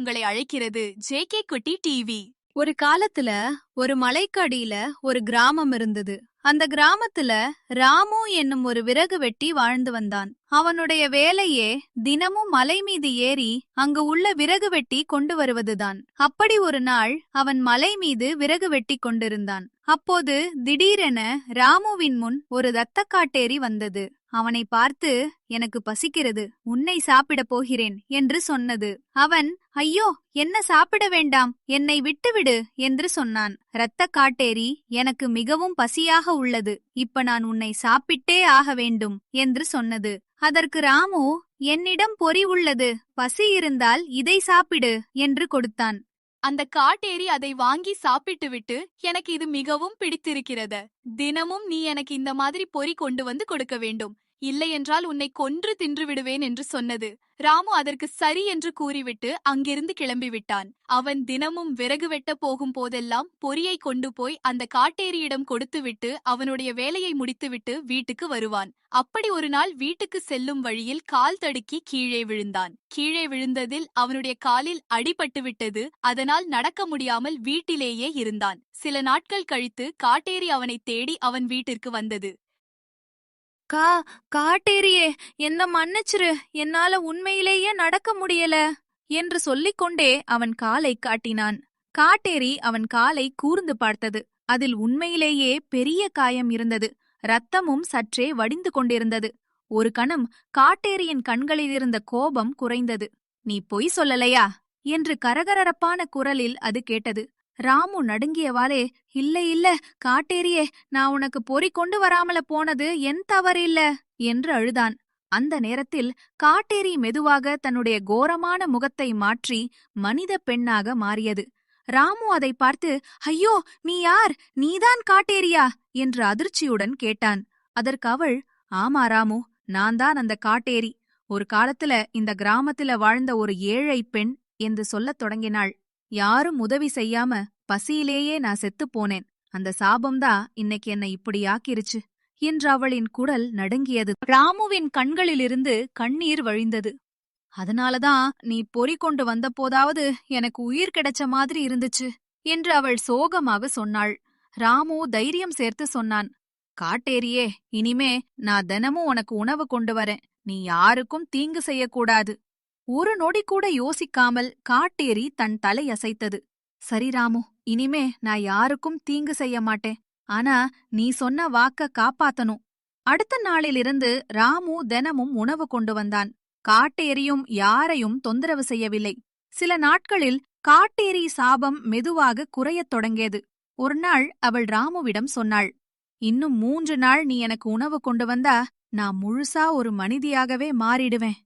உங்களை அழைக்கிறது ஜே.கே. குட்டி டிவி. ஒரு காலத்துல ஒரு மலைக்கு அடியில ஒரு கிராமம் இருந்தது. அந்த கிராமத்துல ராமு என்னும் ஒரு விறகு வெட்டி வாழ்ந்து வந்தான். அவனுடைய வேலையே தினமும் மலை மீது ஏறி அங்கு உள்ள விறகு வெட்டி கொண்டு வருவதுதான். அப்படி ஒரு நாள் அவன் மலை மீது விறகு வெட்டி கொண்டிருந்தான். அப்போது திடீரென ராமுவின் முன் ஒரு இரத்தக்காட்டேரி வந்தது. அவனை பார்த்து, எனக்கு பசிக்கிறது, உன்னை சாப்பிடப் போகிறேன் என்று சொன்னது. அவன், ஐயோ, என்ன சாப்பிட வேண்டாம், என்னை விட்டுவிடு என்று சொன்னான். இரத்தக்காட்டேரி, எனக்கு மிகவும் பசியாக உள்ளது, இப்ப நான் உன்னை சாப்பிட்டே ஆக வேண்டும் என்று சொன்னது. அதற்கு ராமு, என்னிடம் பொறி உள்ளது, பசி இருந்தால் இதை சாப்பிடு என்று கொடுத்தான். அந்த காட்டேரி அதை வாங்கி சாப்பிட்டுவிட்டு, எனக்கு இது மிகவும் பிடித்திருக்கிறது, தினமும் நீ எனக்கு இந்த மாதிரி பொறி கொண்டு வந்து கொடுக்க வேண்டும், இல்லையென்றால் உன்னை கொன்று தின்று விடுவேன் என்று சொன்னது. ராமு அதற்கு சரி என்று கூறிவிட்டு அங்கிருந்து கிளம்பிவிட்டான். அவன் தினமும் விறகு வெட்ட போகும் போதெல்லாம் பொறியை கொண்டு போய் அந்த காட்டேரியிடம் கொடுத்துவிட்டு அவனுடைய வேலையை முடித்துவிட்டு வீட்டுக்கு வருவான். அப்படி ஒரு நாள் வீட்டுக்கு செல்லும் வழியில் கால் தடுக்கி கீழே விழுந்தான். கீழே விழுந்ததில் அவனுடைய காலில் அடிபட்டுவிட்டது. அதனால் நடக்க முடியாமல் வீட்டிலேயே இருந்தான். சில நாட்கள் கழித்து காட்டேரி அவனை தேடி அவன் வீட்டிற்கு வந்தது. காட்டேரியே, என்ன மன்னிச்சிரு, என்னால உண்மையிலேயே நடக்க முடியல என்று சொல்லிக்கொண்டே அவன் காலை காட்டினான். காட்டேரி அவன் காலை கூர்ந்து பார்த்தது. அதில் உண்மையிலேயே பெரிய காயம் இருந்தது. இரத்தமும் சற்றே வடிந்து கொண்டிருந்தது. ஒரு கணம் காட்டேரியின் கண்களிலிருந்த கோபம் குறைந்தது. நீ பொய் சொல்லலையா என்று கரகரப்பான குரலில் அது கேட்டது. ராமு நடுங்கியவாறே, இல்ல காட்டேரியே, நான் உனக்கு பொறி கொண்டு வராமல போனது என் தவறில்ல என்று அழுதான். அந்த நேரத்தில் காட்டேரி மெதுவாக தன்னுடைய கோரமான முகத்தை மாற்றி மனித பெண்ணாக மாறியது. ராமு அதை பார்த்து, ஐயோ, நீ யார், நீதான் காட்டேரியா என்று அதிர்ச்சியுடன் கேட்டான். அதற்கு அவள், ஆமா ராமு, நான் தான் அந்த காட்டேரி. ஒரு காலத்துல இந்த கிராமத்துல வாழ்ந்த ஒரு ஏழை பெண் என்று சொல்லத் தொடங்கினாள். யாரும் உதவி செய்யாம பசியிலேயே நான் செத்துப் போனேன். அந்த சாபம்தான் இன்னைக்கு என்னை இப்படி ஆக்கிருச்சு என்று அவளின் குரல் நடுங்கியது. ராமுவின் கண்களிலிருந்து கண்ணீர் வழிந்தது. அதனாலதான் நீ பொறி கொண்டு வந்த போதாவது எனக்கு உயிர் கிடைச்ச மாதிரி இருந்துச்சு என்று அவள் சோகமாக சொன்னாள். ராமு தைரியம் சேர்த்து சொன்னான், காட்டேரியே, இனிமே நான் தினமும் உனக்கு உணவு கொண்டு வரேன், நீ யாருக்கும் தீங்கு செய்யக்கூடாது. ஒரு நொடி கூட யோசிக்காமல் காட்டேரி தன் தலை அசைத்தது. சரி ராமு, இனிமே நான் யாருக்கும் தீங்கு செய்ய மாட்டேன். ஆனா நீ சொன்ன வாக்க காப்பாத்தணும். அடுத்த நாளிலிருந்து ராமு தினமும் உணவு கொண்டு வந்தான். காட்டேரியும் யாரையும் தொந்தரவு செய்யவில்லை. சில நாட்களில் காட்டேரி சாபம் மெதுவாக குறையத் தொடங்கியது. ஒரு நாள் அவள் ராமுவிடம் சொன்னாள், இன்னும் 3 நாள் நீ எனக்கு உணவு கொண்டு வந்தா நான் முழுசா ஒரு மனிதியாகவே மாறிடுவேன்.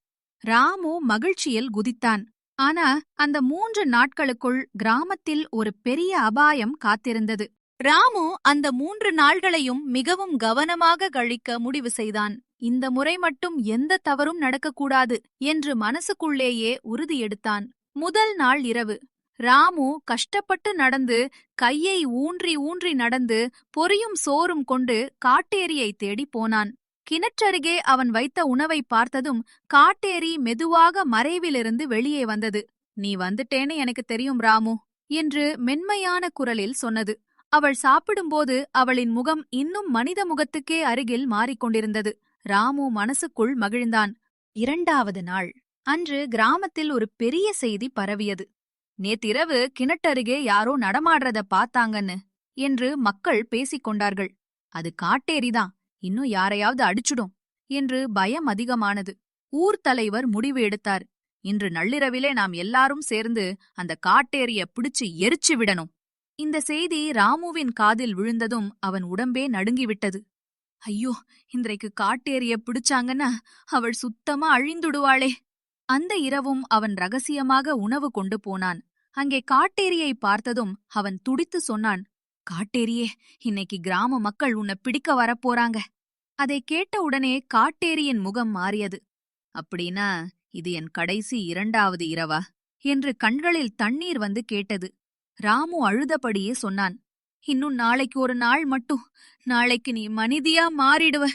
ராமு மகிழ்ச்சியில் குதித்தான். ஆனா அந்த 3 நாட்களுக்குள் கிராமத்தில் ஒரு பெரிய அபாயம் காத்திருந்தது. ராமு அந்த 3 நாள்களையும் மிகவும் கவனமாக கழிக்க முடிவு செய்தான். இந்த முறை மட்டும் எந்த தவறும் நடக்கக்கூடாது என்று மனசுக்குள்ளேயே உறுதி எடுத்தான். முதல் நாள் இரவு ராமு கஷ்டப்பட்டு நடந்து, கையை ஊன்றி ஊன்றி நடந்து பொரியும் சோறும் கொண்டு காட்டேரியை தேடி போனான். கிணற்றருகே அவன் வைத்த உணவை பார்த்ததும் காட்டேரி மெதுவாக மறைவிலிருந்து வெளியே வந்தது. நீ வந்துட்டேன்னு எனக்கு தெரியும் ராமு என்று மென்மையான குரலில் சொன்னது. அவள் சாப்பிடும்போது அவளின் முகம் இன்னும் மனித முகத்துக்கே அருகில் மாறிக்கொண்டிருந்தது. ராமு மனசுக்குள் மகிழ்ந்தான். 2வது நாள் அன்று கிராமத்தில் ஒரு பெரிய செய்தி பரவியது. நேத்திரவு கிணற்றருகே யாரோ நடமாடுறத பார்த்தாங்கன்னு என்று மக்கள் பேசிக் கொண்டார்கள். அது காட்டேரிதான், இன்னும் யாரையாவது அடிச்சுடும் என்று பயம் அதிகமானது. ஊர் தலைவர் முடிவு எடுத்தார், இன்று நள்ளிரவிலே நாம் எல்லாரும் சேர்ந்து அந்த காட்டேரிய பிடிச்சு எரிச்சு விடணும். இந்த செய்தி ராமுவின் காதில் விழுந்ததும் அவன் உடம்பே நடுங்கிவிட்டது. ஐயோ, இன்றைக்கு காட்டேரிய பிடிச்சாங்கன்னா அவள் சுத்தமா அழிந்துடுவாளே. அந்த இரவும் அவன் ரகசியமாக உணவு கொண்டு போனான். அங்கே காட்டேரியை பார்த்ததும் அவன் துடித்து சொன்னான், காட்டேரியே, இன்னைக்கு கிராம மக்கள் உன்னை பிடிக்க வரப்போறாங்க. அதை கேட்ட உடனே காட்டேரியின் முகம் மாறியது. அப்படின்னா இது என் கடைசி 2வது இரவா என்று கண்களில் தண்ணீர் வந்து கேட்டது. ராமு அழுதபடியே சொன்னான், இன்னும் நாளைக்கு ஒரு நாள் மட்டும், நாளைக்கு நீ மனிதியா மாறிடுவ.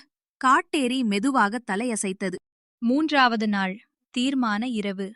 காட்டேரி மெதுவாக தலையசைத்தது. 3வது நாள் தீர்மான இரவு.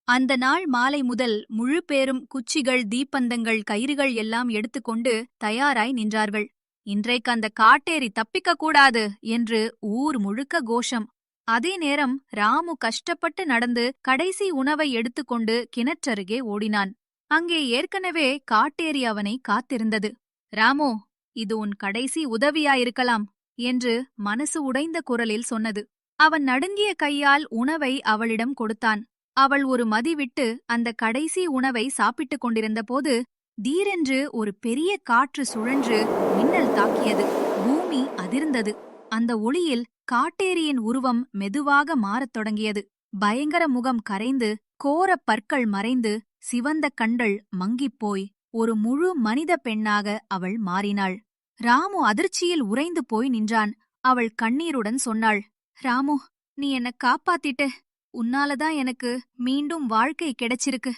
அந்த நாள் மாலை முதல் முழு பேரும் குச்சிகள், தீப்பந்தங்கள், கயிறுகள் எல்லாம் எடுத்துக்கொண்டு தயாராய் நின்றார்கள். இன்றைக்கு அந்த காட்டேரி தப்பிக்க கூடாது என்று ஊர் முழுக்க கோஷம். அதே நேரம் ராமு கஷ்டப்பட்டு நடந்து கடைசி உணவை எடுத்துக்கொண்டு கிணற்றருகே ஓடினான். அங்கே ஏற்கனவே காட்டேரி அவனை காத்திருந்தது. ராமு, இது உன் கடைசி உதவியாயிருக்கலாம் என்று மனசு உடைந்த குரலில் சொன்னது. அவன் நடுங்கிய கையால் உணவை அவளிடம் கொடுத்தான். அவள் ஒரு மதிவிட்டு அந்த கடைசி உணவை சாப்பிட்டுக் கொண்டிருந்த போது தீரென்று ஒரு பெரிய காற்று சுழன்று மின்னல் தாக்கியது. பூமி அதிர்ந்தது. அந்த ஒளியில் காட்டேரியின் உருவம் மெதுவாக மாறத் தொடங்கியது. பயங்கர முகம் கரைந்து, கோரப் பற்கள் மறைந்து, சிவந்த கண்கள் மங்கிப்போய் ஒரு முழு மனித பெண்ணாக அவள் மாறினாள். ராமு அதிர்ச்சியில் உறைந்து போய் நின்றான். அவள் கண்ணீருடன் சொன்னாள், ராமு, நீ என்ன காப்பாத்திட்ட. உன்னாலதான் எனக்கு மீண்டும் வாழ்க்கை கிடைச்சிருக்கு.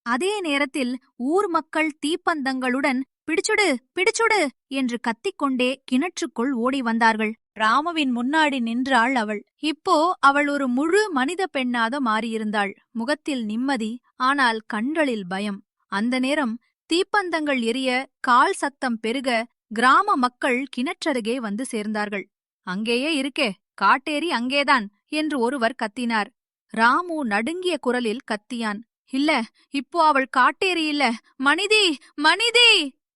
அதே நேரத்தில் ஊர் மக்கள் தீப்பந்தங்களுடன் பிடிச்சுடு பிடிச்சுடு என்று கத்திக்கொண்டே கிணற்றுக்குள் ஓடி வந்தார்கள். ராமுவின் முன்னாடி நின்றாள் அவள். இப்போ அவள் ஒரு முழு மனித பெண்ணாக மாறியிருந்தாள். முகத்தில் நிம்மதி, ஆனால் கண்களில் பயம். அந்த நேரம் தீப்பந்தங்கள் எரிய, கால் சத்தம் பெருக, கிராம மக்கள் கிணற்றருகே வந்து சேர்ந்தார்கள். அங்கேயே இருக்கே, காட்டேரி அங்கேதான் என்று ஒருவர் கத்தினார். ராமு நடுங்கிய குரலில் கத்தியான், இல்ல, இப்போ அவள் காட்டேரி இல்ல, மனிதி மனிதி.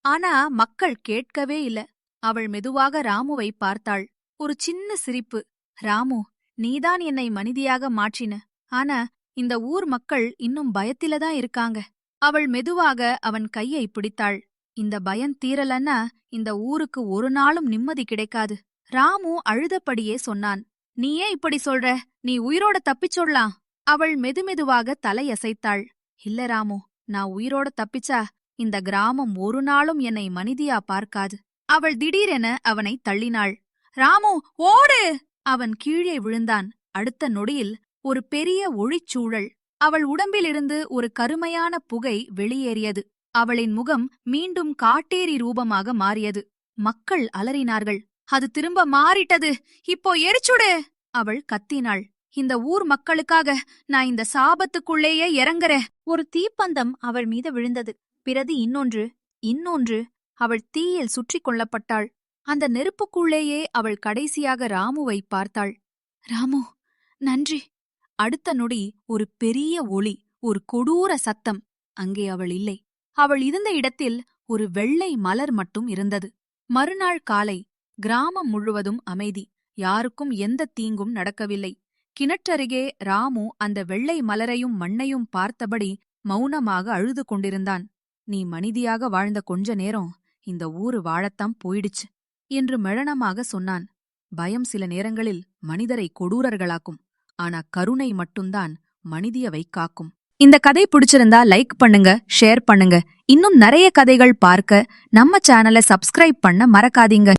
ஆனா மக்கள் கேட்கவே இல்ல. அவள் மெதுவாக ராமுவை பார்த்தாள். ஒரு சின்ன சிரிப்பு. ராமு, நீதான் என்னை மனிதியாக மாற்றின. ஆனா இந்த ஊர் மக்கள் இன்னும் பயத்திலதான் இருக்காங்க. அவள் மெதுவாக அவன் கையை பிடித்தாள். இந்த பயம் தீரலன்னா இந்த ஊருக்கு ஒரு நாளும் நிம்மதி கிடைக்காது. ராமு அழுதபடியே சொன்னான், நீ ஏன் இப்படி சொல்ற? நீ உயிரோட தப்பிச் சொல்லலாம். அவள் மெதுமெதுவாக தலையசைத்தாள். இல்ல ராமு, நான் உயிரோட தப்பிச்சா இந்த கிராமம் ஒரு நாளும் என்னை மனிதியா பார்க்காது. அவள் திடீரென அவனை தள்ளினாள். ராமு, ஓடு! அவன் கீழே விழுந்தான். அடுத்த நொடியில் ஒரு பெரிய ஒளிச்சூழல். அவள் உடம்பிலிருந்து ஒரு கருமையான புகை வெளியேறியது. அவளின் முகம் மீண்டும் காட்டேரி ரூபமாக மாறியது. மக்கள் அலறினார்கள். அது திரும்ப மாறிட்டது, இப்போ எரிச்சுடு! அவள் கத்தினாள். இந்த ஊர் மக்களுக்காக நான் இந்த சாபத்துக்குள்ளேயே இறங்குறேன். ஒரு தீப்பந்தம் அவள் மீது விழுந்தது. பிறகு இன்னொன்று, இன்னொன்று. அவள் தீயில் சுற்றி கொள்ளப்பட்டாள். அந்த நெருப்புக்குள்ளேயே அவள் கடைசியாக ராமுவை பார்த்தாள். ராமு, நன்றி. அடுத்த நொடி ஒரு பெரிய ஒளி, ஒரு கொடூர சத்தம். அங்கே அவள் இல்லை. அவள் இருந்த இடத்தில் ஒரு வெள்ளை மலர் மட்டும் இருந்தது. மறுநாள் காலை கிராமம் முழுவதும் அமைதி. யாருக்கும் எந்த தீங்கும் நடக்கவில்லை. கிணற்றருகே ராமு அந்த வெள்ளை மலரையும் மண்ணையும் பார்த்தபடி மௌனமாக அழுது கொண்டிருந்தான். நீ மனிதியாக வாழ்ந்த கொஞ்ச நேரம் இந்த ஊரு வாழத்தான் போயிடுச்சு என்று மெளனமாக சொன்னான். பயம் சில நேரங்களில் மனிதரை கொடூரர்களாக்கும். ஆனா கருணை மட்டும்தான் மனிதியவை காக்கும். இந்த கதை பிடிச்சிருந்தா லைக் பண்ணுங்க, ஷேர் பண்ணுங்க. இன்னும் நிறைய கதைகள் பார்க்க நம்ம சேனலை சப்ஸ்கிரைப் பண்ண மறக்காதீங்க.